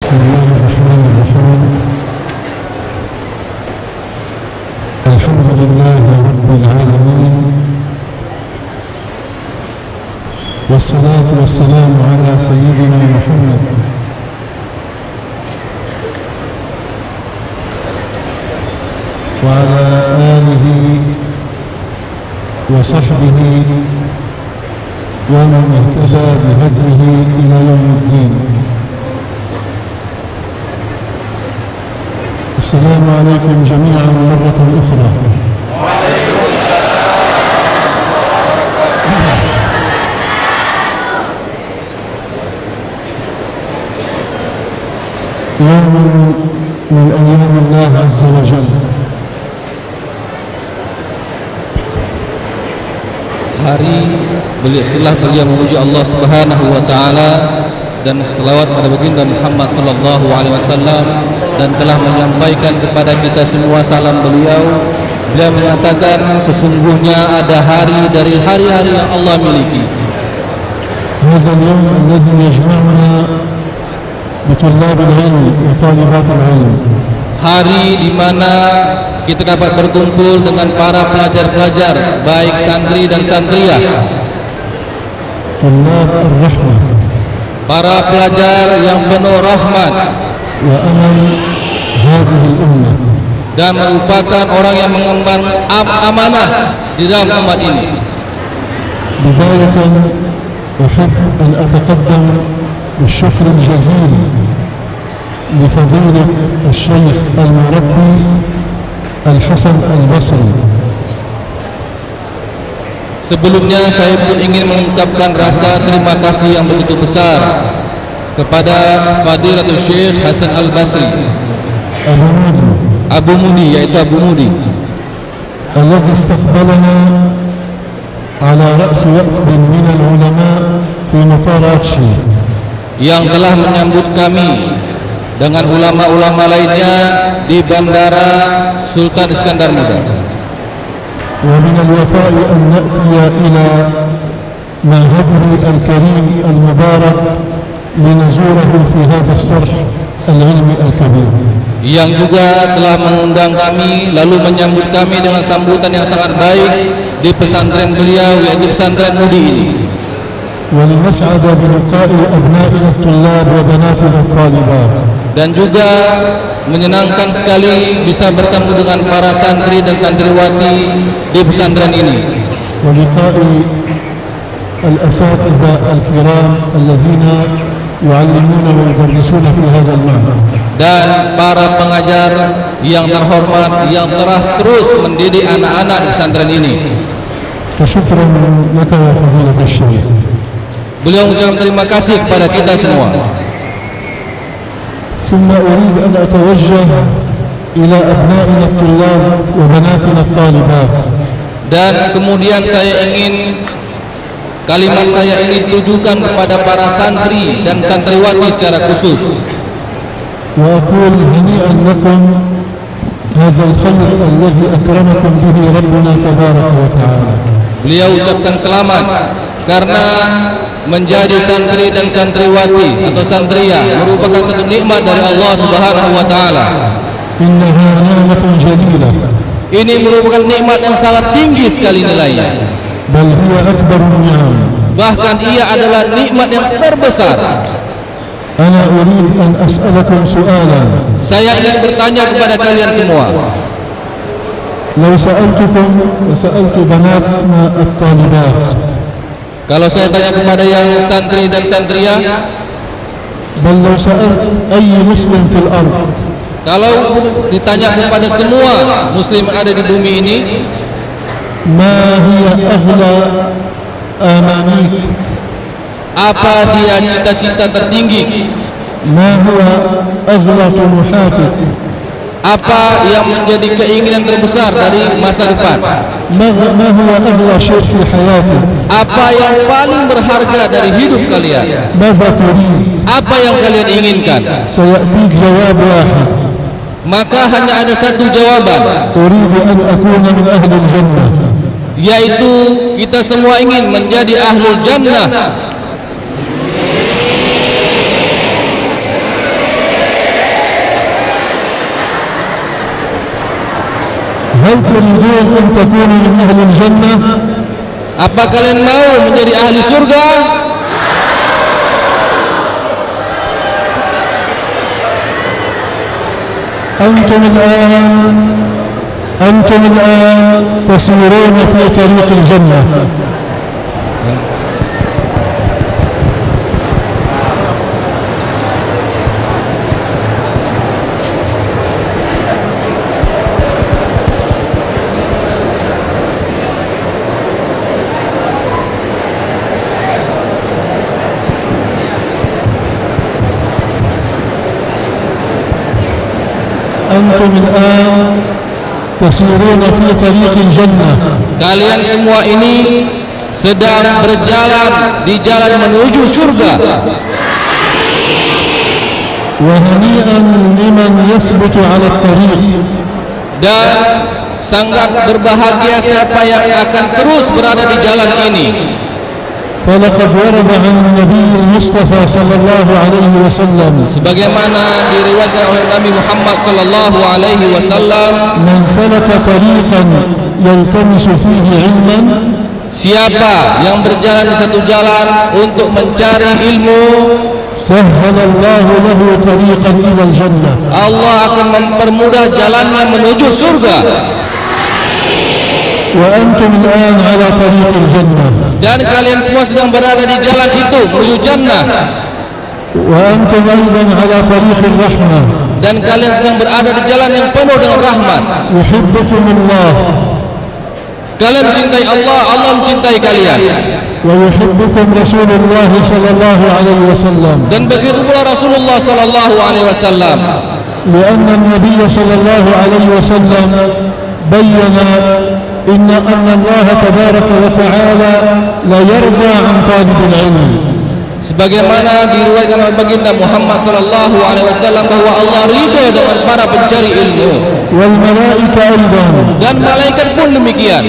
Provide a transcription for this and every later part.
بسم الله الرحمن الرحيم. الحمد لله رب العالمين، والصلاة والسلام على سيدنا محمد وعلى آله وصحبه ومن اهتدى بهديه إلى يوم الدين. السلام عليكم جميعا مرة أخرى. يوم من أيام الله عز وجل. Hari setelah beliau memuji Allah Subhanahu wa taala dan selawat pada baginda Muhammad sallallahu alaihi wasallam dan telah menyampaikan kepada kita semua salam beliau menyatakan sesungguhnya ada hari dari hari-hari yang Allah miliki. هذا اليوم الذي يجمعنا بطلاب العلم وطالبات العلم. Hari di mana kita dapat berkumpul dengan para pelajar-pelajar baik santri dan santriah. طلاب الرحمة. Para pelajar yang penuh rahmat وأمل هذه الأمة. Dan merupakan orang yang mengemban amanah di dalam umat ini. بداية أحب أن أتقدم بالشكر الجزيل لفضيلة الشيخ المربي الحسن البصري. Sebelumnya saya pun ingin mengungkapkan rasa terima kasih yang begitu besar kepada Fadilatul Syekh Hasan Al-Basri Abu Mudi, yaitu Abu Mudi, الذي استقبلنا على رأس وفد من العلماء في مطار أتشي، yang telah menyambut kami dengan ulama-ulama lainnya di Bandara Sultan Iskandar Muda. ومن الوفاء أن نأتي إلى معهده الكريم المبارك لنزوره في هذا الصرح العلمي الكبير. Yang juga telah mengundang kami lalu menyambut kami dengan sambutan yang sangat baik di pesantren beliau, yaitu pesantren Mudi ini. ولنسعد بلقاء أبنائنا الطلاب وبناتنا الطالبات. Dan juga menyenangkan sekali bisa bertemu dengan para santri dan santriwati di pesantren ini. ولقاء الأساتذة الكرام الذين يعلمون ويدرسون في هذا المعهد. Dan para pengajar yang terhormat yang telah terus mendidik anak-anak di pesantren ini. فشكرا لك يا فضيلة الشيخ. Beliau mengucapkan terima kasih kepada kita semua. ثم أريد أن أتوجه إلى أبنائنا الطلاب وبناتنا الطالبات. Dan kemudian kalimat saya ini tujukan kepada para santri dan santriwati secara khusus. وأقول هنيئا لكم هذا الخير الذي أكرمكم به ربنا تبارك وتعالى. Beliau ucapkan selamat karena menjadi santri dan santriwati atau santriah merupakan satu nikmat dari Allah Subhanahu wa taala. إنها نعمة جليلة. Ini merupakan nikmat yang sangat tinggi sekali nilainya. بل هي أكبر النعم. Bahkan ia adalah nikmat yang terbesar. أنا أريد أن أسألكم سؤالا. Saya ingin bertanya kepada kalian semua. لو سألتكم وسألت بناتنا الطالبات. Kalau saya tanya kepada yang santri dan santriah, بل لو سألت أي مسلم في الأرض. Kalau ditanya kepada semua muslim yang ada di bumi ini, ما هي أغلى آمانيك؟ apa dia cita-cita tertinggi? ما هو أغلى طموحاتك؟ Apa yang menjadi keinginan terbesar dari masa depan? ما هو أغلى شيء في حياتك؟ Apa yang paling berharga dari hidup kalian? ماذا تريد؟ Apa yang kalian inginkan? سيأتيك جواب واحد. Maka hanya ada satu jawaban, أريد أن أكون من أهل الجنة. yaitu kita semua ingin menjadi ahlul jannah. هل تريدون أن تكونوا من أهل الجنة؟ Apa kalian mau menjadi ahli surga? أنتم الآن تسيرون في طريق الجنة. أنتم الآن تسيرون في طريق الجنة. Kalian semua ini sedang berjalan di jalan menuju surga. وهنيئا لمن يثبت على الطريق. Dan sangat berbahagia siapa yang akan terus berada di jalan ini. فلقد ورد عن النبي المصطفى صلى الله عليه وسلم sebagaimana diriwayatkan oleh Nabi Muhammad sallallahu alaihi wasallam, من سلك طريقا يلتمس فيه علما, siapa yang berjalan di satu jalan untuk mencari ilmu, سهل الله له طريقا إلى الجنة. Allah akan mempermudah jalannya menuju surga. وأنتم الآن على طريق الجنة. Dan kalian semua sedang berada di jalan itu menuju jannah. وأنتم أيضا على طريق الرحمة. Dan kalian sedang berada di jalan yang penuh dengan rahmat. يحبكم الله. Kalian mencintai Allah, Allah mencintai kalian. ويحبكم رسول الله صلى الله عليه وسلم. Dan begitu pula Rasulullah sallallahu alaihi wasallam. لأن النبي صلى الله عليه وسلم بين أن الله تبارك وتعالى لا يرضى عن طالب العلم. Sebagaimana diriwayatkan oleh baginda Muhammad sallallahu alaihi wasallam bahwa Allah ridha dengan para pencari ilmu. والملائكة أيضا. Dan malaikat pun demikian.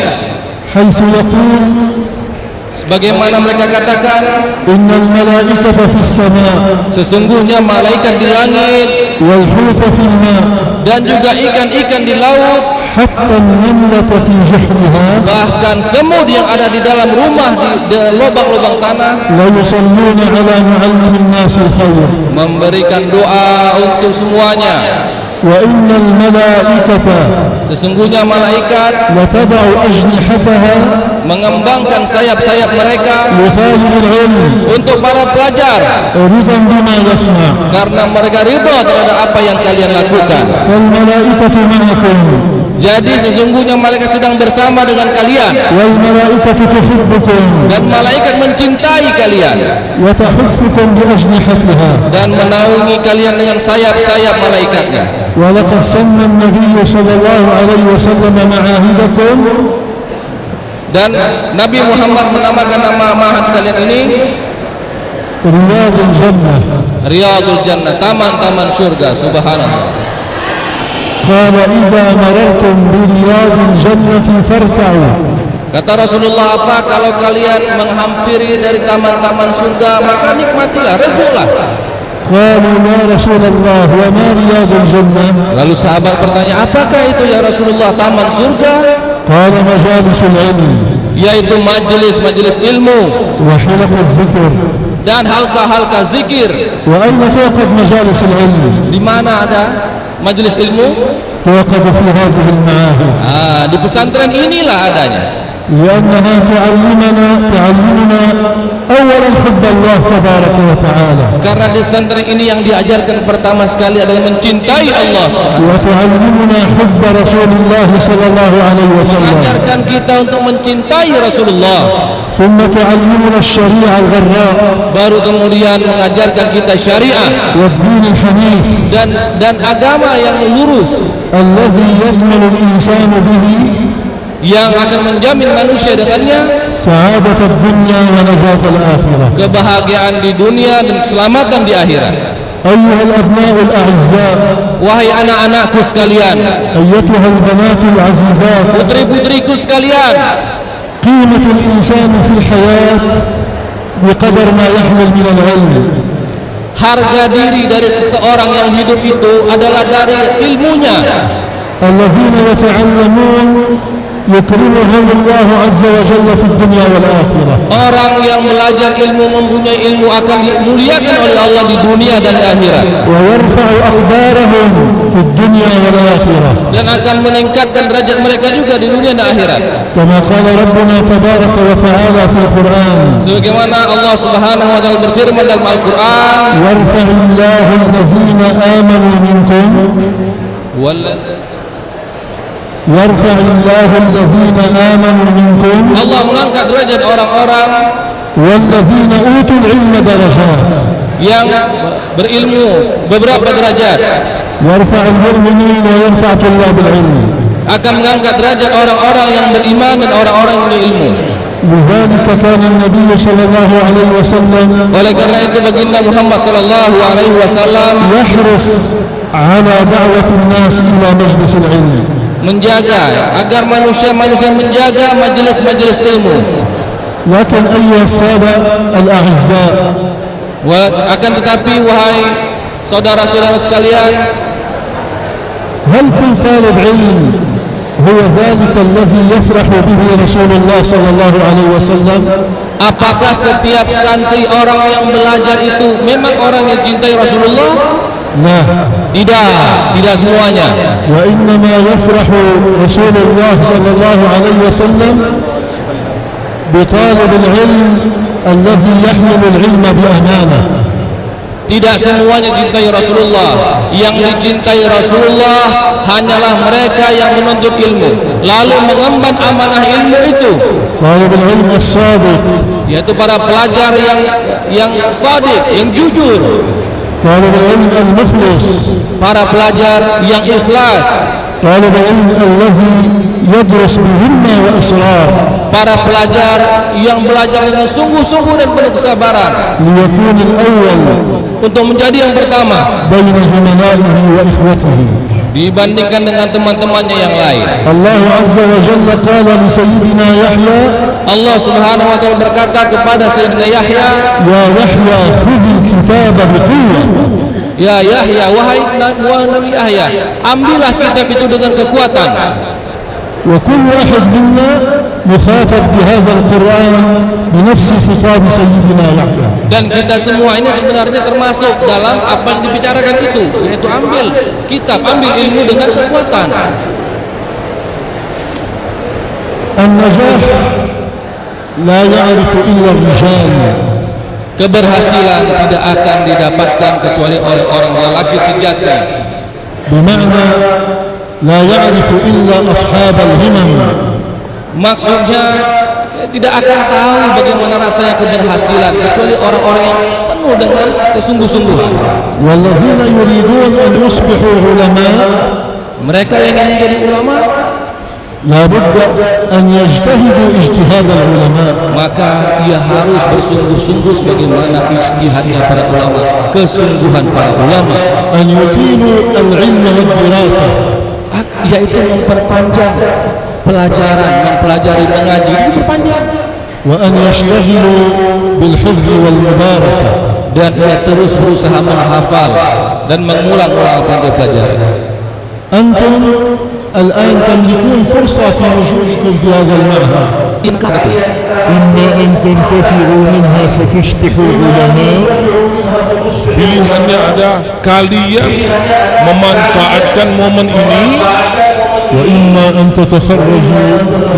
حيث يقول, sebagaimana mereka katakan, إن الملائكة في السماء. sesungguhnya malaikat di langit, والحوت في الماء. dan juga ikan-ikan di laut, حتى النملة في جحرها. bahkan semut yang ada di dalam rumah di lubang-lubang tanah, لا يصلون على معلم الناس الخير. memberikan doa untuk semuanya. وإن الملائكة Sesungguhnya malaikat لتضع أجنحتها mengembangkan sayap-sayap mereka لطالب العلم untuk para pelajar, رضا بما يصنع. karena mereka ridha terhadap apa yang kalian lakukan. فالملائكة معكم. Jadi sesungguhnya malaikat sedang bersama dengan kalian, والملائكة تحبكم dan malaikat mencintai kalian وتحفكم بأجنحتها. dan menaungi kalian dengan sayap-sayap malaikatnya. ولقد سمى النبي صلى الله عليه وسلم معاهدكم Dan Nabi Muhammad menamakan nama ma'had kalian ini رياض الجنة. Riyadul Jannah, taman-taman surga. Subhanallah. قال إذا مررتم برياض الجنة فارتعوا. Kata Rasulullah, apa kalau kalian menghampiri dari taman-taman surga, maka nikmatilah, regulah. قالوا يا رسول الله وما رياض الجنة؟ Lalu sahabat bertanya, apakah itu ya Rasulullah taman surga? قال مجالس العلم Yaitu majelis-majelis ilmu وحلق الذكر. dan halka-halka zikir. وأين توقد مجالس العلم؟ Di mana ada majelis ilmu? توقد في هذه المعاهد. Di pesantren inilah adanya. لأنها تعلمنا أولا حب الله تبارك وتعالى. Karena di pesantren ini yang diajarkan pertama sekali adalah mencintai Allah Subhanahu. وتعلمنا حب رسول الله صلى الله عليه وسلم. Mengajarkan kita untuk mencintai Rasulullah. ثم تعلمنا الشريعة الغراء. Baru kemudian mengajarkan kita syariat والدين الحنيف. dan agama yang lurus, الذي يضمن الإنسان به yang akan menjamin manusia dengannya سعادة الدنيا ونجاة الآخرة. kebahagiaan di dunia dan keselamatan di akhirat. أيها الأبناء الأعزاء. Wahai anak-anakku sekalian, أيتها البنات العزيزات. putri-putriku sekalian, قيمة الإنسان في الحياة بقدر ما يحمل من العلم. harga diri dari seseorang yang hidup itu adalah dari ilmunya. الذين يتعلمون يكرمهم الله عز وجل في الدنيا والآخرة. Orang yang belajar ilmu mempunyai ilmu akan dimuliakan oleh Allah di dunia dan di akhirat. ويرفع أقدارهم في الدنيا والآخرة. Dan akan meningkatkan derajat mereka juga di dunia dan akhirat. كما قال ربنا تبارك وتعالى في القرآن. Sebagaimana Allah Subhanahu wa taala berfirman dalam Al-Qur'an, يرفع الله الذين آمنوا منكم يرفع الله الذين آمنوا منكم Allah mengangkat derajat orang-orang والذين أوتوا العلم درجات. yang berilmu beberapa derajat. يرفع المؤمنين ويرفع طلاب العلم. Akan mengangkat derajat orang-orang yang beriman dan orang-orang yang punya ilmu. لذلك كان النبي صلى الله عليه وسلم Oleh karena itu baginda Muhammad sallallahu alaihi wasallam يحرص على دعوة الناس إلى مجلس العلم. menjaga agar manusia menjaga majelis-majelis ilmu. لكن أيها السادة الأعزاء, Akan tetapi wahai saudara-saudara sekalian, هل كل طالب علم هو ذلك الذي يفرح به رسول الله صلى الله عليه وسلم؟ apakah setiap santri orang yang belajar itu memang orang yang cintai Rasulullah? لا. Tidak semuanya. وإنما يفرح رسول الله صلى الله عليه وسلم بطالب العلم الذي يحمل العلم بأمانة. Tidak semuanya cintai Rasulullah. Yang dicintai Rasulullah hanyalah mereka yang menuntut ilmu lalu mengemban amanah ilmu itu. طالب العلم الصادق, yaitu para pelajar yang shadiq, yang jujur. طالب العلم المخلص, para pelajar yang ikhlas. طالب العلم الذي يدرس بهمة وإصرار. para pelajar yang belajar dengan sungguh-sungguh dan penuh kesabaran. ليكون الأول untuk menjadi yang pertama بين زملائه وإخوته. dibandingkan dengan teman-temannya yang lain. الله عز وجل قال لسيدنا يحيى Allah Subhanahu wa taala berkata kepada Sayyidina Yahya, يا يحيى خذ الكتاب بقوة. Ya Yahya, wahai Nabi Yahya, ambillah kitab itu dengan kekuatan. وكل واحد منا مخاطب بهذا القرآن بنفس خطاب سيدنا يحيى. Dan kita semua ini sebenarnya termasuk dalam apa yang dibicarakan itu, yaitu ambil kitab, ambil ilmu dengan kekuatan. النجاح لا يعرف إلا الرجال. Keberhasilan tidak akan didapatkan kecuali oleh orang lelaki sejati. بمعنى لا يعرف إلا أصحاب الهمم. Maksudnya tidak akan tahu bagaimana rasanya keberhasilan kecuali orang-orang yang penuh dengan kesungguh-sungguhan. والذين يريدون أن يصبحوا علماء, mereka yang ingin menjadi ulama, لابد أن يجتهدوا اجتهاد العلماء. maka ia harus bersungguh-sungguh sebagaimana ijtihadnya para ulama, kesungguhan para ulama. أن يطيلوا العلم والدراسة, yaitu memperpanjang pelajaran, mempelajari, mengaji, diperpanjang. وأن يشتغلوا بالحفظ والمدارسة, dan ia terus berusaha menghafal dan mengulang-ulang apa yang dia pelajari. أنتم الآن تملكون فرصة في وجودكم في هذا المعهد. إما أن تنتفعوا منها فتصبحوا علماء. Pilihannya ada, kalian memanfaatkan momen ini, وإما أن تتخرجوا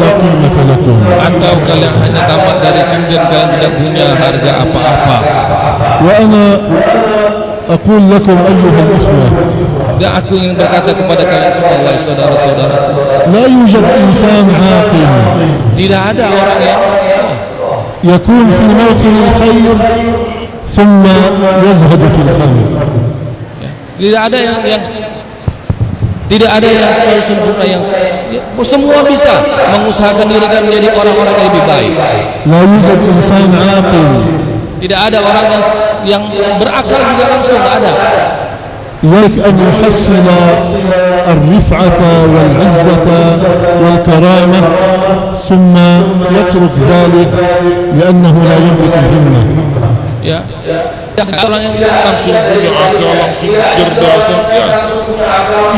لا قيمة لكم. atau kalian hanya tamat dari sini dan kalian tidak punya harga apa-apa. وأنا أقول لكم أيها الإخوة, Dan aku ingin berkata kepada kalian semua, wahai saudara-saudara, لا يوجد إنسان عاقل tidak ada orang yang يكون في موطن الخير ثم يزهد في الخير. tidak ada yang selalu sempurna, yang semua bisa mengusahakan diri dan menjadi orang-orang yang lebih baik. لا يوجد إنسان عاقل Tidak ada orang yang berakal juga langsung, tidak ada. يريد أن يحصل الرفعة والعزة والكرامة ثم يترك ذلك لأنه لا يملك الهمة. Ya, orang yang langsung punya akal, langsung cerdas,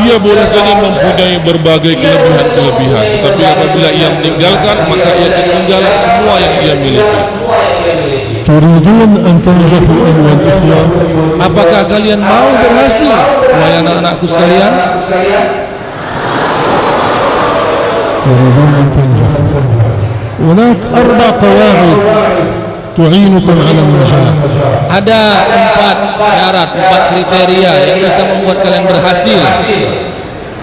ya Ia boleh saja mempunyai berbagai kelebihan-kelebihan, tetapi apabila ia meninggalkan, maka ia ketinggalan semua yang ia miliki. تريدون أن تنجحوا أيها الإخوة؟ Apakah kalian mau berhasil, wahai anak-anakku sekalian? تريدون أن تنجحوا. هناك 4 قواعد تعينكم على النجاح. Ada 4 syarat, 4 kriteria yang bisa membuat kalian berhasil.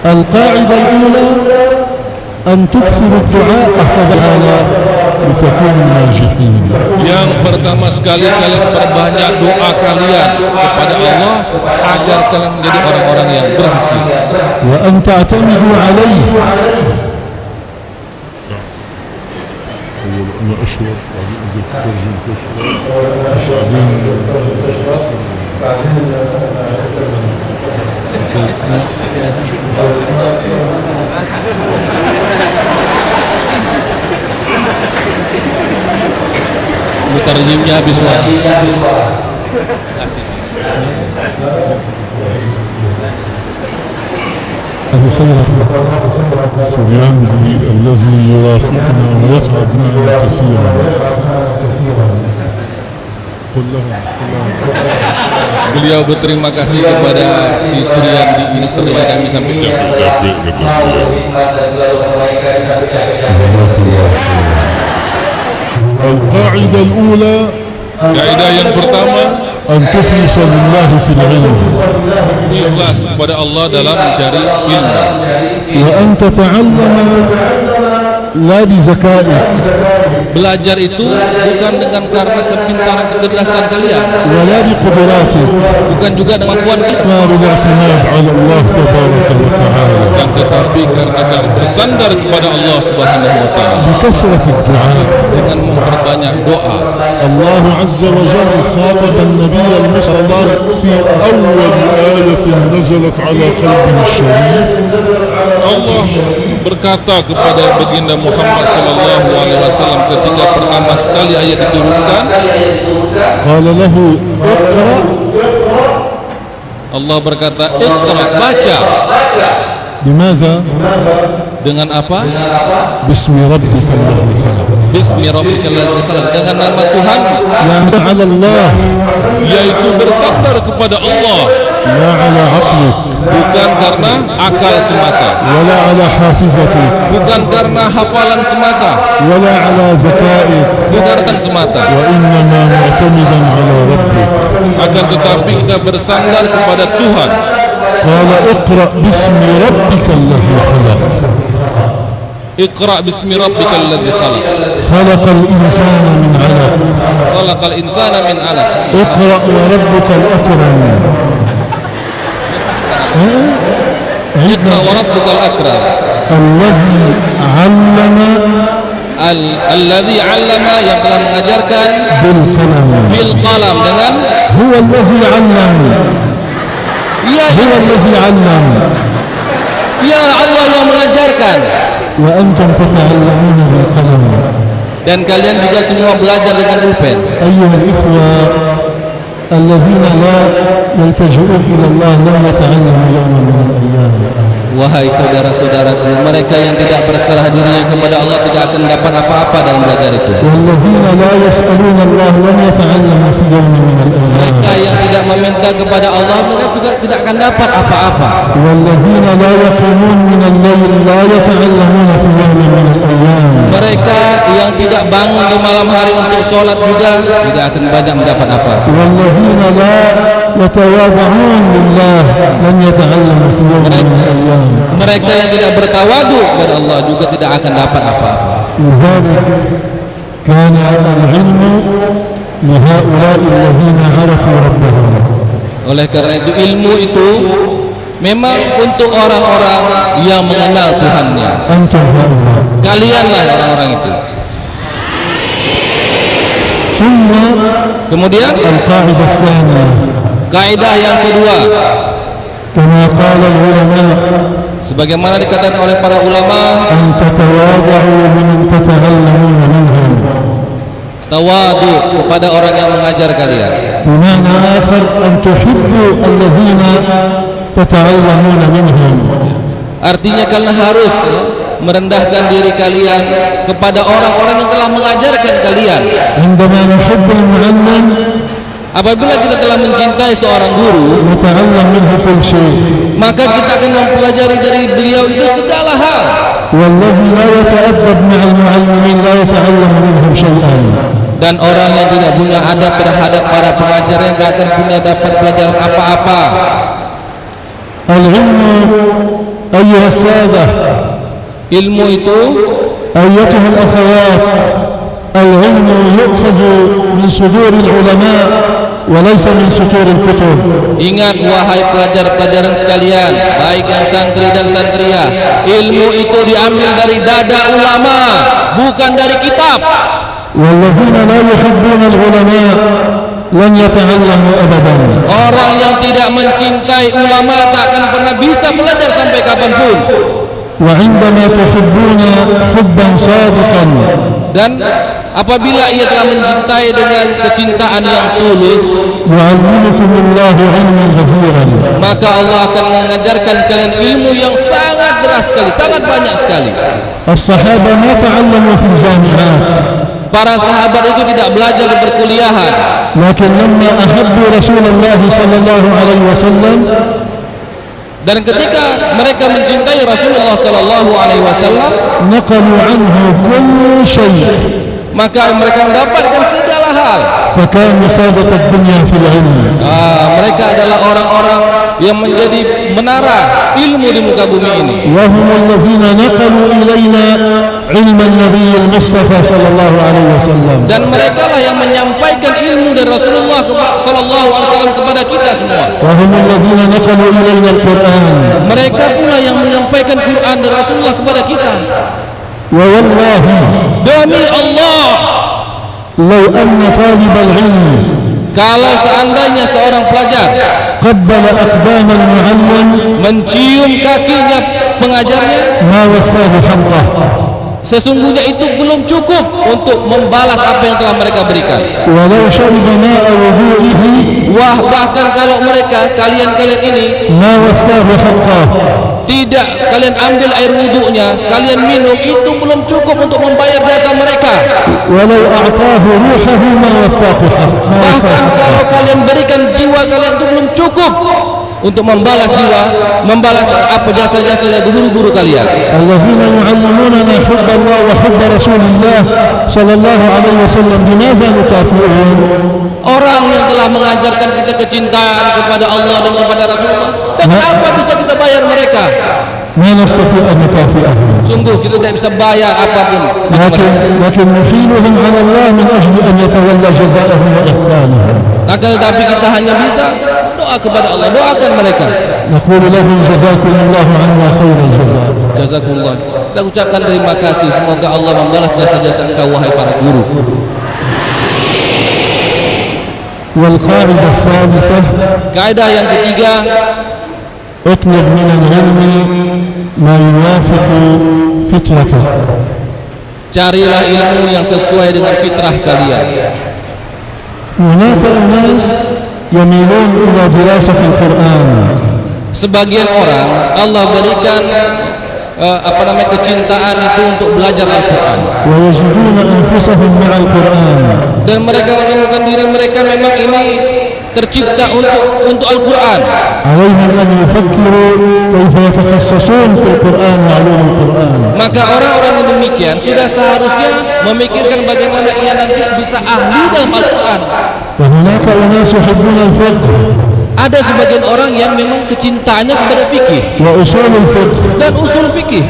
القاعدة الأولى أن تكثروا الدعاء تعالى لتكونوا ناجحين. Yang pertama sekali, kalian perbanyak doa kalian kepada Allah agar kalian menjadi orang-orang yang berhasil. وأن تعتمدوا عليه. Mutarjimnya habis waktu. أبو خيرة سفيان الذي يرافقنا ويتعب معنا كثيرا قل لهم Beliau berterima kasih kepada si Suryandi ini kerja kami sampai القاعدة الأولى, kaidah yang pertama, أن تخلص لله في العلم ikhlas kepada Allah dalam mencari ilmu, وأن تتعلم لا بذكائك belajar itu bukan dengan karena kepintaran kecerdasan kalian, ولا بقدراتك bukan juga dengan kemampuan kalian, ما بالاعتماد على الله تبارك وتعالى dan tetapi karena kalian bersandar kepada Allah Subhanahu wa taala بكثرة الدعاء. dengan memperbanyak doa. الله عز وجل خاطب النبي المصطفى في أول آية نزلت على قلبه الشريف. Allah berkata kepada baginda Muhammad sallallahu alaihi wasallam ketika pertama sekali ayat diturunkan, قال له اقرأ. Allah berkata, "Iqra", baca. بماذا؟ Dengan apa? باسم ربك الذي خلق. Bismi rabbikal ladzi khalaq, dengan nama Tuhan, يعني على الله yaitu bersandar kepada Allah, لا على عقلك bukan karena akal semata, ولا على حافظتك bukan karena hafalan semata, ولا على ذكائك bukan semata, وإنما معتمدا على ربك. akan tetapi kita bersandar kepada Tuhan. قال اقرأ باسم ربك الذي خلق. Iqra bismi rabbikal ladzi khalaq, خلق الإنسان من علق. khalaqal insana min 'alaq. اقرأ وربك الأكرم. Iqra wa rabbukal akram, الذي علم alladzi 'allama, yang telah mengajarkan, بالقلم. bil qalam, dengan هو الذي علم. هو الذي علم. ya Allah yang mengajarkan, وأنتم تتعلمون بالقلم. dan kalian juga semua belajar dengan pulpen. أيها الإخوة الذين لا يلتجئون إلى الله لم يتعلموا يوما من الأيام. Wahai saudara-saudaraku, mereka yang tidak berserah diri kepada Allah tidak akan dapat apa-apa dalam belajar itu. والذين لا يسألون الله لم يتعلموا في يوم من الأيام. Mereka yang tidak meminta kepada Allah, mereka juga tidak akan dapat apa-apa. والذين لا يقومون من الليل لا يتعلمون في يوم من الأيام. Mereka yang tidak bangun di malam hari untuk sholat juga tidak akan banyak mendapat apa. والذين لا يتواضعون لله لن يتعلموا في يوم من الأيام. Mereka yang tidak bertawadu kepada Allah juga tidak akan dapat apa-apa. لذلك كان العلم لهؤلاء الذين عرفوا ربهم. Oleh karena itu ilmu itu memang untuk orang-orang yang mengenal Tuhannya. أنتم هؤلاء. Kalianlah orang-orang itu. ثم Kemudian القاعدة الثانية kaidah yang kedua, كما قال العلماء sebagaimana dikatakan oleh para ulama, أن تتواضعوا لمن تتعلمون منهم. tawadu kepada orang yang mengajar kalian. بمعنى آخر أن تحبوا الذين تتعلمون منهم. Artinya kalian harus merendahkan diri kalian kepada orang-orang yang telah mengajarkan kalian. عندما نحب المعلم Apabila kita telah mencintai seorang guru, نتعلم منه كل شيء. maka kita akan mempelajari dari beliau itu segala hal. والذي لا يتأدب مع المعلمين لا يتعلم منهم شيئا. Dan orang yang tidak punya adab terhadap para pengajarnya tidak akan punya dapat pelajaran apa-apa. العلم أيها السادة، Ilmu itu, أيتها الأخوات، العلم يؤخذ من صدور العلماء وليس من سطور الكتب. ingat wahai pelajar-pelajaran sekalian, baik yang santri dan santria, ilmu itu diambil dari dada ulama, bukan dari kitab. والذين لا يحبون العلماء لن يتعلموا أبدا. Orang yang tidak mencintai ulama tak akan pernah bisa belajar sampai kapanpun. وعندما تحبون حبا صادقا Dan apabila ia telah mencintai dengan kecintaan yang tulus, يعلمكم الله علما غزيرا. maka Allah akan mengajarkan kalian ilmu yang sangat deras sekali, sangat banyak sekali. الصحابة ما تعلموا في الجامعات، Para sahabat itu tidak belajar di perkuliahan, لكن لما أحبوا رسول الله صلى الله عليه وسلم dan ketika mereka mencintai Rasulullah sallallahu alaihi wasallam, نقلوا عنه كل شيء، maka mereka mendapatkan segala hal. فكانوا سادة الدنيا في العلم. Mereka adalah orang-orang yang menjadi menara ilmu di muka bumi ini. وهم الذين نقلوا إلينا علم النبي المصطفى صلى الله عليه وسلم. Dan mereka lah yang menyampaikan ilmu dari Rasulullah sallallahu alaihi wasallam kepada kita semua. وهم الذين نقلوا إلينا القرآن. Mereka pula yang menyampaikan Quran dari Rasulullah kepada kita. ووالله Demi Allah, لو أن طالب العلم kalau seandainya seorang pelajar قبل أقدام المعلم mencium kakinya pengajarnya, ما وفاه حقه. sesungguhnya itu belum cukup untuk membalas apa yang telah mereka berikan. ولو شرب ماء وضوئه Bahkan kalau mereka, kalian ini ما وفاه حقه. tidak kalian ambil air wudhunya, kalian minum, itu belum cukup untuk membayar jasa mereka. ولو أعطاه روحه ما وفاه حقه. Bahkan kalau kalian berikan jiwa kalian, itu belum cukup untuk membalas jiwa, membalas apa jasa-jasa dari guru-guru kalian. الذين يعلموننا حب الله وحب رسول الله صلى الله عليه وسلم بماذا نكافئهم؟ Orang yang telah mengajarkan kita kecintaan kepada Allah dan kepada Rasulullah, dengan apa bisa kita bayar mereka? ما نستطيع أن نكافئهم. Sungguh kita tidak bisa bayar apapun. لكن نحيلهم على الله من أجل أن يتولى جزاءهم وإحسانهم. Akan tetapi kita hanya bisa doa kepada Allah, doakan mereka. نقول لهم جزاكم الله عنا خير الجزاء. Jazakumullah. Kita ucapkan terima kasih, semoga Allah membalas jasa-jasa engkau wahai para guru. والقاعدة الثالثة Kaidah yang ketiga, اطلب من العلم ما يوافق فطرتك. carilah ilmu yang sesuai dengan fitrah kalian. هناك أناس يميلون إلى دراسة القرآن. Sebagian orang Allah berikan kecintaan itu untuk belajar Al-Quran, ويجدون أنفسهم مع القرآن. dan mereka menemukan diri mereka memang ini tercipta untuk Al-Quran. عليهم أن يفكروا كيف يتخصصون في القرآن وعلوم القرآن. Maka orang-orang yang demikian sudah seharusnya memikirkan bagaimana ia nanti bisa ahli dalam Al-Quran. وهناك أناس يحبون الفقه Ada sebagian orang yang memang kecintaannya kepada fikih وأصول الفقه. dan usul fikih.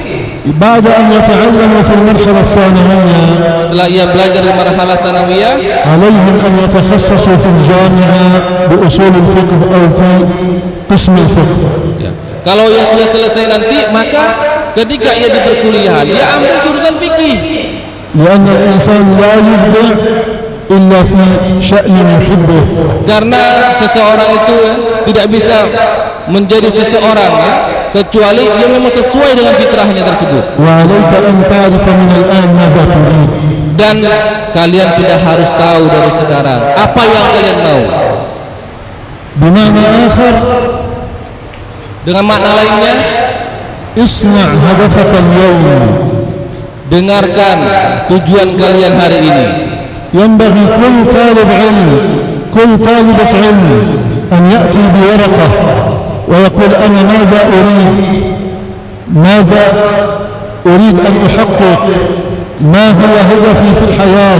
بعد أن يتعلموا في المرحلة الثانوية Setelah ia belajar di marhalah sanawiyah, عليهم أن يتخصصوا في الجامعة بأصول الفقه أو في قسم الفقه. ya, kalau ia sudah selesai nanti, maka ketika ia di perkuliahan, ia ambil jurusan fikih. لأن الإنسان لا يبدع إلا في شأن يحبه. Karena seseorang itu tidak bisa menjadi seseorang kecuali dia memang sesuai dengan fitrahnya tersebut. وعليك أن تعرف من الآن ماذا تريد. Dan kalian sudah harus tahu dari sekarang apa yang kalian mau. بمعنى آخر Dengan makna lainnya, اصنع هدفك اليوم. dengarkan tujuan kalian hari ini. ينبغي كل طالب علم كل طالبة علم أن يأتي بورقة ويقول أنا ماذا أريد أن أحقق، ما هو هدفي في الحياة.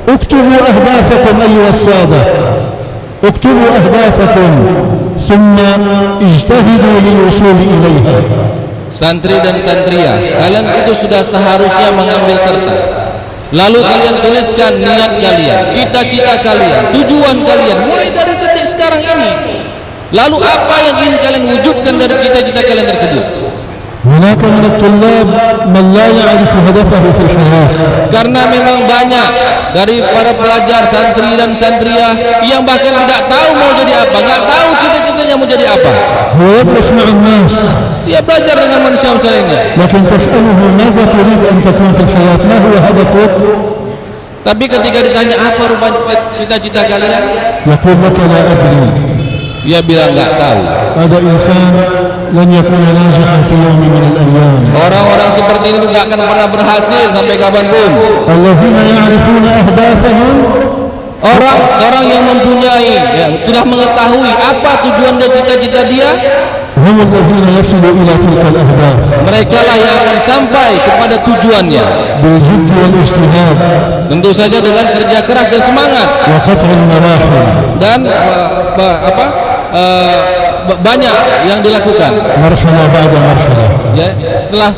اكتبوا أهدافكم أيها السادة، اكتبوا أهدافكم ثم اجتهدوا للوصول إليها. Santri dan santria, kalian itu sudah seharusnya mengambil kertas. Lalu kalian tuliskan niat kalian, cita-cita kalian, tujuan kalian mulai dari titik sekarang ini. Lalu apa yang ingin kalian wujudkan dari cita-cita kalian tersebut? هناك من الطلاب من لا يعرف هدفه في الحياة. Karena memang banyak dari para pelajar santri dan santria yang bahkan tidak tahu mau jadi apa, nggak tahu cita-citanya mau jadi apa. هو يدرس مع الناس. Dia belajar dengan manusia-manusia lainnya. لكن تسأله ماذا تريد أن تكون في الحياة؟ ما هو هدفك؟ Tapi ketika ditanya apa rupanya cita-cita kalian, يقول لك لا أدري. dia bilang nggak tahu. هذا إنسان لن يكون ناجحا في يوم من الأيام. Orang-orang seperti ini nggak akan pernah berhasil sampai kapanpun. الذين يعرفون أهدافهم Orang yang mempunyai, sudah mengetahui apa tujuan dan cita-cita dia, هم الذين يصلوا إلى تلك الأهداف. mereka lah yang akan sampai kepada tujuannya. بالجد والاجتهاد. Tentu saja dengan kerja keras dan semangat. وقطع المراحل. Dan banyak yang dilakukan. مرحلة بعد مرحلة. Ya, setelah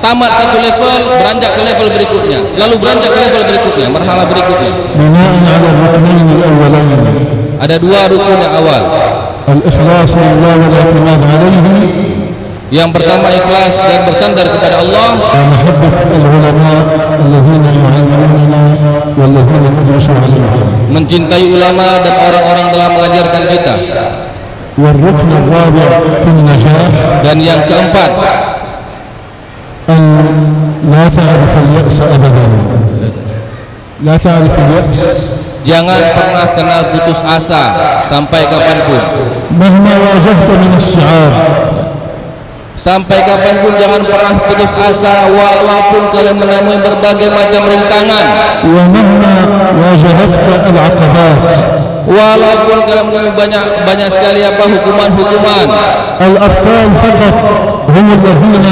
tamat satu level, beranjak ke level berikutnya, lalu beranjak ke level berikutnya, marhalah berikutnya. بناء على الركنين الأولين. Ada dua rukun yang awal. الإخلاص لله والاعتماد عليه. Yang pertama ikhlas dan bersandar kepada Allah. ومحبة العلماء الذين يعلموننا والذين ندرس عليهم. Mencintai ulama dan orang-orang telah mengajarkan kita. والركن الرابع في النجاح. Dan yang keempat, أن لا تعرف اليأس أبدا. لا تعرف اليأس. jangan pernah kenal putus asa sampai kapanpun. مهما واجهت من الصعاب. Sampai kapanpun jangan pernah putus asa walaupun kalian menemui berbagai macam rintangan. ومهما واجهتك العقبات. Walaupun kalian menemui banyak sekali hukuman-hukuman. الأبطال فقط هم الذين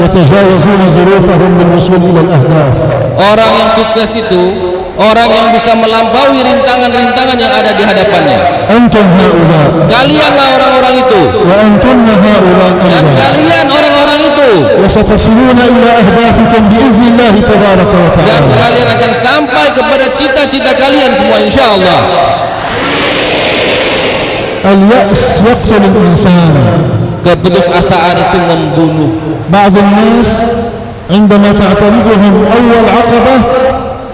يتجاوزون ظروفهم بالوصول إلى الأهداف. Orang yang sukses itu orang yang bisa melampaui rintangan-rintangan yang ada di hadapannya. أنتم هؤلاء. Kalianlah orang-orang itu. وأنتم هؤلاء Dan أيضا. kalian orang-orang itu. وستصلون إلى أهدافكم بإذن الله تبارك Dan وتعالى. kalian akan sampai kepada cita-cita kalian semua insyaallah. اليأس يقتل الإنسان. Keputusasaan itu membunuh. بعض الناس عندما تعترضهم أول عقبة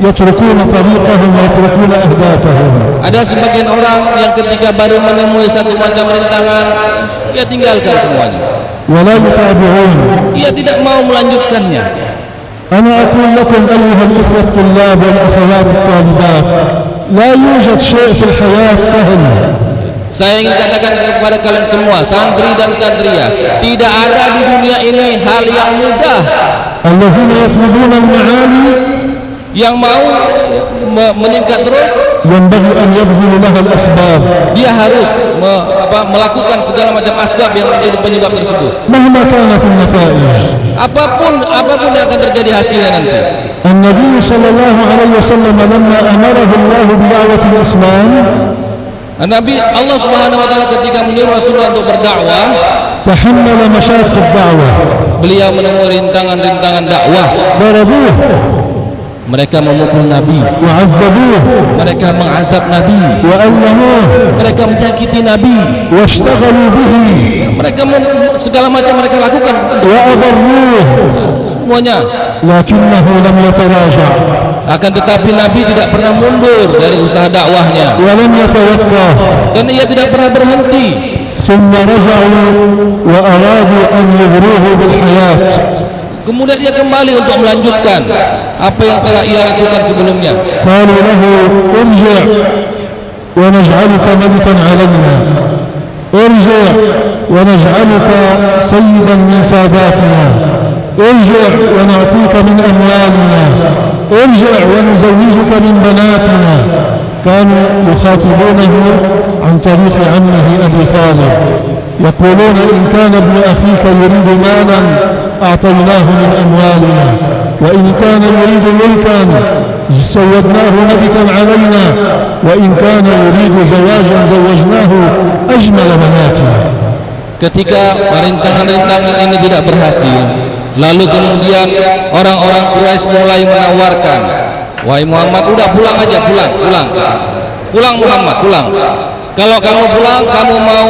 يتركون طريقهم ويتركون أهدافهم. Ada sebagian orang yang ketika baru menemui satu macam rintangan, ia tinggalkan semuanya. ولا يتابعون. Ia tidak mau melanjutkannya. أنا أقول لكم أيها الإخوة الطلاب والأخوات الطالبات، لا يوجد شيء في الحياة سهل. Saya ingin katakan kepada kalian semua, santri dan santria, tidak ada di dunia ini hal yang mudah. الذين يطلبون المعالي Yang mau meningkat terus, ينبغي أن يبذلوا لها الأسباب. dia harus melakukan segala macam asbab yang menjadi penyebab tersebut. مهما كانت النتائج. Apapun yang akan terjadi hasilnya nanti. النبي صلى الله عليه وسلم لما أمره الله بدعوة الإسلام Nabi Allah Subhanahu wa taala ketika menyuruh Rasulullah untuk berdakwah, تحمل مشاق الدعوة. beliau menemui rintangan-rintangan dakwah. ضربوه. Mereka memukul Nabi, وعذبوه. mereka mengazab Nabi, وألموه. mereka menyakiti Nabi, واشتغلوا به. mereka segala macam mereka lakukan, وأضروه. semuanya. لكنه لم يتراجع. Akan tetapi Nabi tidak pernah mundur dari usaha dakwahnya, ولم يتوقف. dan ia tidak pernah berhenti. ثم رجعوا وأرادوا أن يغروه بالحياة. Kemudian dia kembali untuk melanjutkan apa yang telah ia lakukan sebelumnya. قالوا له ارجع ونجعلك ملكا علينا. ارجع ونجعلك سيدا من ساداتنا، ارجع ونعطيك من أموالنا، ارجع ونزوجك من بناتنا. كانوا يخاطبونه عن طريق عمه أبي طالب، يقولون إن كان ابن أخيك يريد مالا أعطيناه من أموالنا، وإن كان يريد ملكا سودناه ملكا علينا، وإن كان يريد زواجا زوجناه أجمل بناتنا. Ketika rintangan-rintangan ini tidak berhasil, lalu kemudian orang-orang Quraisy mulai menawarkan, wahai Muhammad, udah pulang aja, pulang Muhammad, pulang. Kalau kamu pulang, kamu mau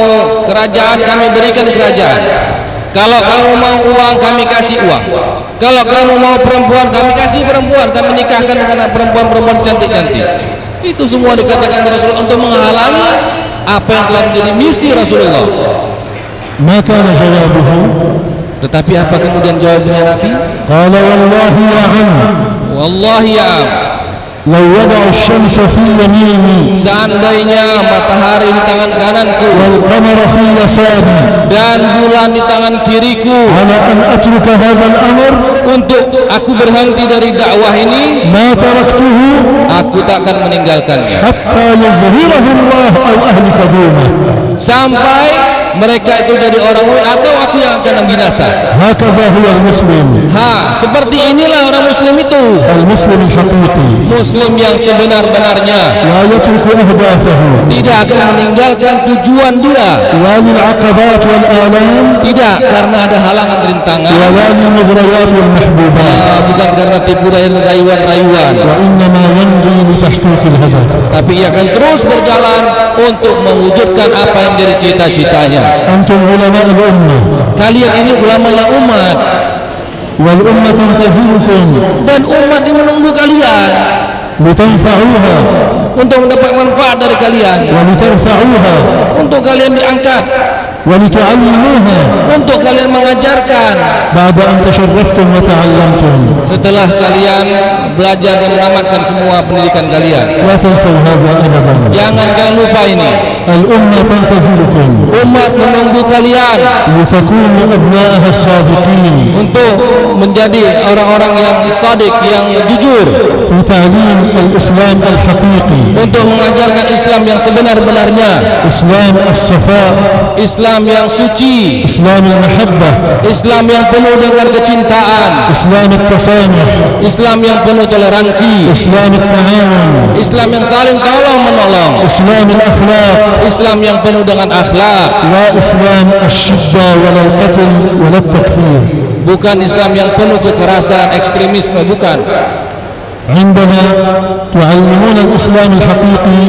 kerajaan, kami berikan kerajaan. Kalau kamu mau uang, kami kasih uang. Kalau kamu mau perempuan, kami kasih perempuan. Kami nikahkan dengan perempuan-perempuan cantik-cantik. Itu semua dikatakan Rasulullah untuk menghalangi apa yang telah menjadi misi Rasulullah. Maka jawabuhu, tetapi apa kemudian jawabannya Nabi? Qala wallahi ya am, wallahi ya am, law wada'u asy-syamsa fi yamini, seandainya matahari di tangan kananku, wal qamara fi yasari, dan bulan di tangan kiriku, ala an atruka hadha al-amr, untuk aku berhenti dari dakwah ini, ma taraktuhu, aku tak akan meninggalkannya hatta yuzhirahu Allah aw ahlika duna, sampai mereka itu jadi orang mu'min atau aku yang akan binasa. Hakaza huwa al-muslim. Seperti inilah orang muslim itu. Al-muslim al-haqiqi. Muslim yang sebenar-benarnya. La yatruku ahdafahu. Tidak akan meninggalkan tujuan dia. Wa lil aqabat wal alam. Tidak karena ada halangan rintangan. Wa lil mughriyat wal mahbubat. Bukan karena tipu daya dan rayuan-rayuan. Wa innama yamdi li tahqiq al-hadaf. Tapi ia akan terus berjalan untuk mewujudkan apa yang menjadi cita-citanya. Antum ulama al-ummah. Kalian ini ulama umat. Wal ummah tantazimukum. Dan umat ini menunggu kalian. Litanfa'uha. Untuk mendapat manfaat dari kalian. Wa litarfa'uha. Untuk kalian diangkat. Wa litu'allimuha. Untuk kalian mengajarkan. Ba'da an tasharraftum wa ta'allamtum. Setelah kalian belajar dan menamatkan semua pendidikan kalian. La tansaw hadha abadan. Jangan kalian lupa ini. Al-ummah tantazimukum. Umat menunggu kalian. Litakunu abna'aha as-sadiqin. Untuk menjadi orang-orang yang sadik, yang jujur. Fi ta'lim al-Islam al-haqiqi. Untuk mengajarkan Islam yang sebenar-benarnya. Islam as-safa. Islam yang suci. Islam al-mahabbah. Islam yang penuh dengan kecintaan. Islam al-tasamuh. Islam yang penuh toleransi. Islam al-ta'awun. Islam yang saling tolong-menolong. Islam al-akhlaq. Islam yang penuh dengan akhlak. La Islam al-shidda wal qatl wal takfir. Bukan Islam yang penuh kekerasan, ekstremisme, bukan. عندما تعلمون الإسلام الحقيقي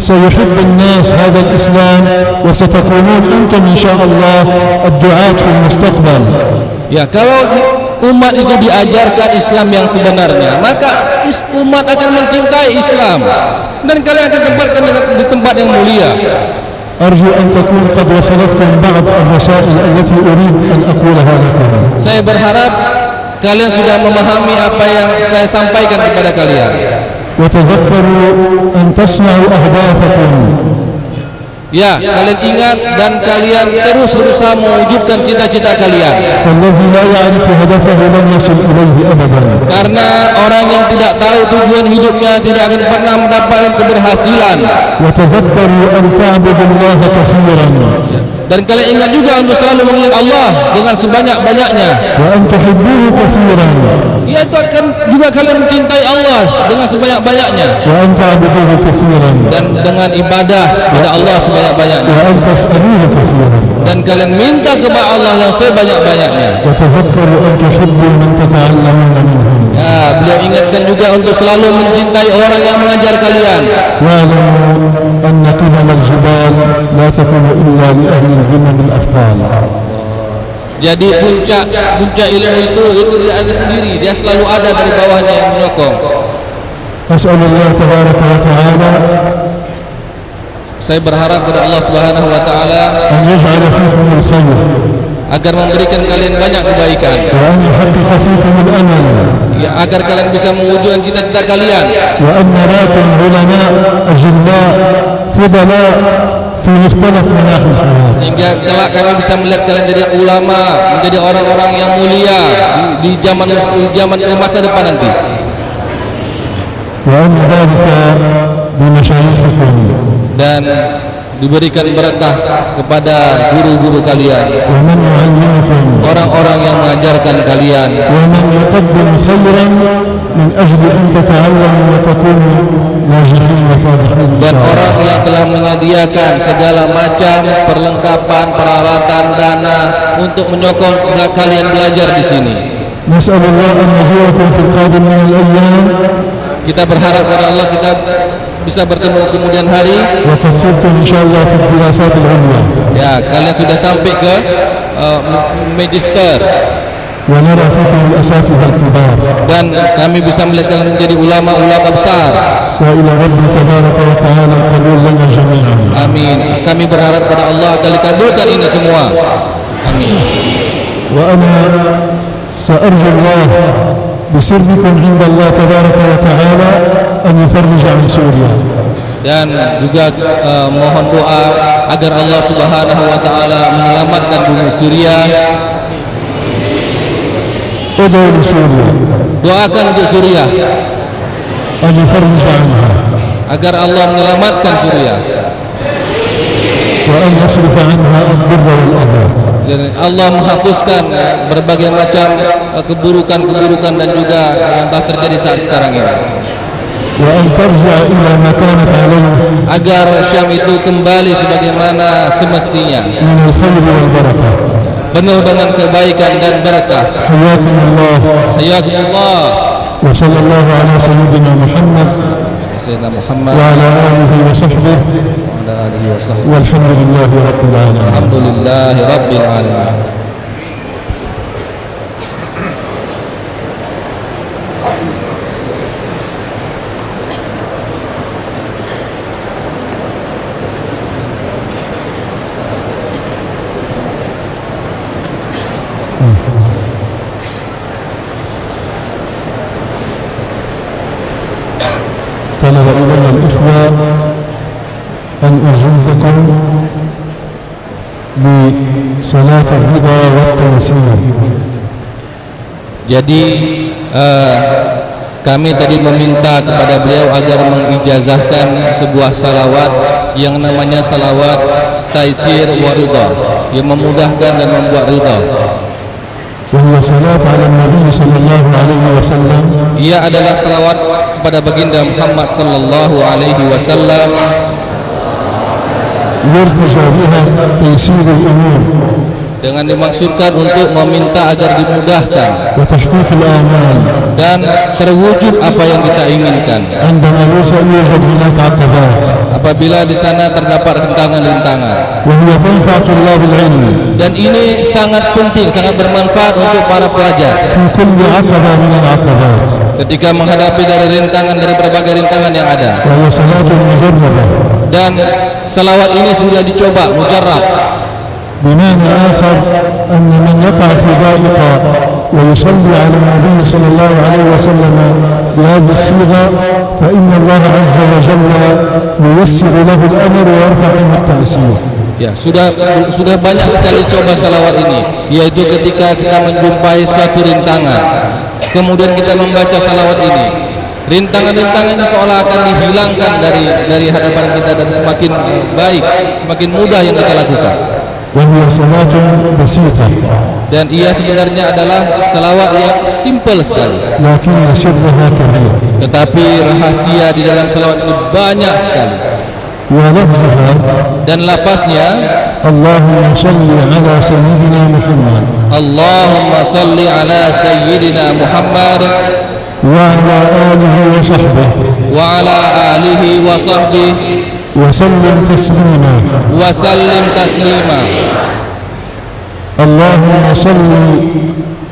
سيحب الناس هذا الإسلام وستكونون أنتم إن شاء الله الدعاة في المستقبل. Ya, kalau umat itu diajarkan Islam yang sebenarnya, maka umat akan mencintai Islam dan kalian akan tempatkan di tempat yang mulia. أرجو أن تكون قد وصلتكم بعض الرسائل التي أريد أن أقولها لكم. Saya berharap kalian sudah memahami apa yang saya sampaikan kepada kalian. وتذكروا أن تصنعوا أهدافكم. Ya, kalian ingat dan kalian terus berusaha mewujudkan cita-cita kalian. فالذي لا يعرف هدفه لن يصل إليه أبدا. Karena orang yang tidak tahu tujuan hidupnya tidak akan pernah mendapatkan keberhasilan. وتذكروا أن تعبدوا الله كثيرا. Dan kalian ingat juga untuk selalu mengingat Allah dengan sebanyak-banyaknya. وأن تحبوه كثيرا. Yaitu akan juga kalian mencintai Allah dengan sebanyak-banyaknya. وأن تعبدوه كثيرا. Dan dengan ibadah kepada Allah sebanyak-banyaknya. وأن تسألوه كثيرا. Dan kalian minta kepada Allah yang sebanyak-banyaknya. وتذكروا أن تحبوا من تتعلمون منهم. Ya, beliau ingatkan juga untuk selalu mencintai orang yang mengajar kalian. واعلموا أن قمم الجبال لا تكون إلا لأهل الهمم الأثقال. Jadi puncak ilmu itu tidak ada sendiri, dia selalu ada dari bawahnya yang menyokong. أسأل الله تبارك وتعالى Saya berharap kepada Allah Subhanahu wa taala أن يجعل فيكم الخير agar memberikan kalian banyak kebaikan. وأن يحقق فيكم الأمل. Ya, agar kalian bisa mewujudkan cita-cita kalian. وأن نراكم علماء أجلاء فضلاء في مختلف مناحي الحياة. sehingga kelak kami bisa melihat kalian jadi ulama, menjadi orang-orang yang mulia di zaman masa depan nanti. وأن ذلك بمشايخكم. Dan diberikan berkah kepada guru-guru kalian, ومن يعلمكم. orang-orang yang mengajarkan kalian, ومن يقدم خيرا من أجل أن تتعلموا وتكونوا ناجحين وفالحين. dan orang yang telah menyediakan segala macam perlengkapan, peralatan, dana untuk menyokong kalian belajar di sini. نسأل الله أن يزوركم في القادم من الأيام. Kita berharap kepada Allah kita bisa bertemu kemudian hari. وقد صرتم إن شاء الله في الدراسات العليا. Ya, kalian sudah sampai ke magister. ونرى فيكم الأساتذة الكبار. Dan kami bisa melihat kalian menjadi ulama-ulama besar. سائل ربي تبارك وتعالى القبول لنا جميعا. Amin. Kami berharap kepada Allah agar dikabulkan ini semua. Amin. وأنا سأرجو الله بسركم عند الله تبارك وتعالى أن يفرج عن سوريا. Dan juga mohon doa agar Allah Subhanahu wa taala menyelamatkan bumi Suriah. ادعوا لسوريا Doakan untuk Suriah أن يفرج عنها agar Allah menyelamatkan Suriah. وأن يصرف عنها الضر والأذى. Dan Allah menghapuskan berbagai macam keburukan-keburukan dan juga yang telah terjadi saat sekarang ini. وأن ترجع إلى ما كانت عليه Agar Syam itu kembali sebagaimana semestinya, من الخير والبركة. penuh dengan kebaikan dan berkah. حياكم الله. Hayakumullah. وصلى الله على سيدنا محمد Sayyidina Muhammad وعلى آله وصحبه wa ala alihi wa sahbihi. والحمد لله رب العالمين. Alhamdulillahi rabbil alamin. طلب إلينا الإخوة أن أجوزكم بصلاة الرضا والتنسيم. Jadi kami tadi meminta kepada beliau agar mengijazahkan sebuah salawat yang namanya salawat Taisir wa Ridha, yang memudahkan dan membuat ridha. وهي صلاة على النبي صلى الله عليه وسلم. Ia adalah salawat kepada baginda Muhammad sallallahu alaihi wasallam يرتجى بها تيسير الأمور dengan dimaksudkan untuk meminta agar dimudahkan وتحقيق الآمال dan terwujud apa yang kita inginkan عندما يوجد هناك عقبات. apabila di sana terdapat rintangan-rintangan. وهي تنفع طلاب العلم Dan ini sangat penting, sangat bermanfaat untuk para pelajar في كل عقبة من العقبات. ketika menghadapi dari rintangan, dari berbagai rintangan yang ada. وهي صلاة مجربة. Dan salawat ini sudah dicoba, mujarrab. بمعنى آخر أن من يقع في ضائقة ويصلي على النبي صلى الله عليه وسلم بهذه الصيغة فإن الله عز وجل ييسر له الأمر ويرفع عنه التأثير. Ya, sudah banyak sekali coba salawat ini, yaitu ketika kita menjumpai suatu rintangan, kemudian kita membaca salawat ini, rintangan-rintangan ini seolah akan dihilangkan dari hadapan kita dan semakin baik, semakin mudah yang kita lakukan. وهي صلاة بسيطة Dan ia sebenarnya adalah salawat yang simple sekali, لكن سرها كبير. tetapi rahasia di dalam salawat ini banyak sekali. ولفظها Dan lafaznya اللهم صل على سيدنا محمد Allahumma salli ala sayyidina Muhammad وعلى آله وصحبه wa ala alihi wa sahbihi وسلم تسليما. wa sallim taslima. اللهم صل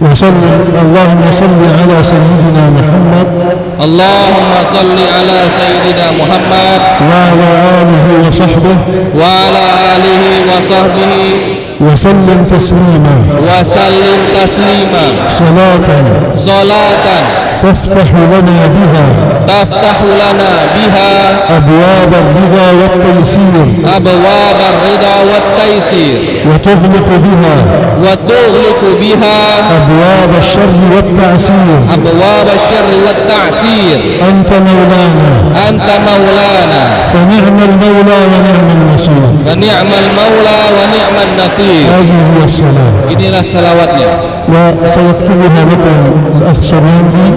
وسلم اللهم صل على سيدنا محمد Allahumma salli ala sayyidina Muhammad وعلى آله وصحبه wa ala alihi wa sahbihi وسلم تسليما. wa sallim taslima. صلاة Salatan تفتح لنا بها أبواب الرضا والتيسير وتغلق بها أبواب الشر والتعسير أنت مولانا فنعم المولى ونعم النصير هذه هي الصلاة. Inilah salawatnya. وسيكتبها لكم الأخ شماندي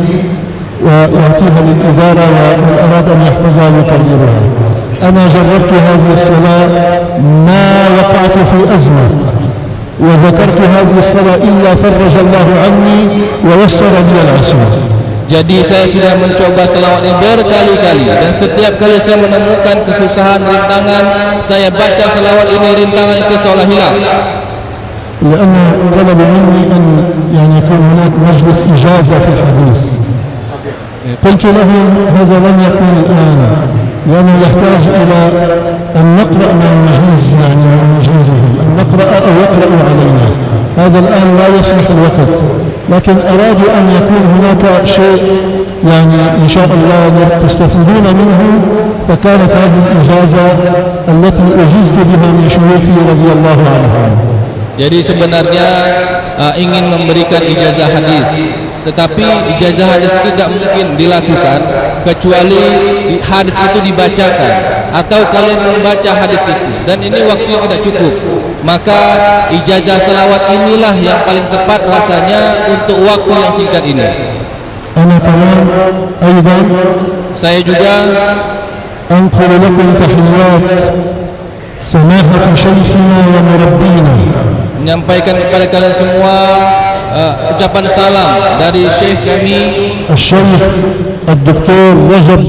ويعطيها للإدارة ومن أراد أن يحفظها يكررها. أنا جربت هذه الصلاة ما وقعت في أزمة وذكرت هذه الصلاة إلا فرج الله عني ويسر لي العسير. Jadi saya sudah mencoba selawat ini berkali-kali dan setiap kali saya menemukan kesusahan, rintangan, saya baca selawat ini, rintangan itu seolah hilang. لأن طلب مني أن يكون هناك مجلس إجازة في الحديث. قلت لهم هذا لن يكون الآن لأنه يحتاج إلى أن نقرأ من مجلس من مجلسه أن نقرأ أو يقرأوا علينا. هذا الآن لا يصلح الوقت، لكن أرادوا أن يكون هناك شيء إن شاء الله تستفيدون منه، فكانت هذه الإجازة التي أجزت بها من شيوخي رضي الله عنهم. Jadi sebenarnya ingin memberikan ijazah hadis, tetapi ijazah hadis itu tidak mungkin dilakukan kecuali hadis itu dibacakan atau kalian membaca hadis itu, dan ini waktunya tidak cukup. Maka ijazah selawat inilah yang paling tepat rasanya untuk waktu yang singkat ini. Saya juga أنقل لكم تحيات سماحة شيخنا ومربينا. Menyampaikan kepada kalian semua ucapan salam dari Syekh kami, Syekh Dr. Rajab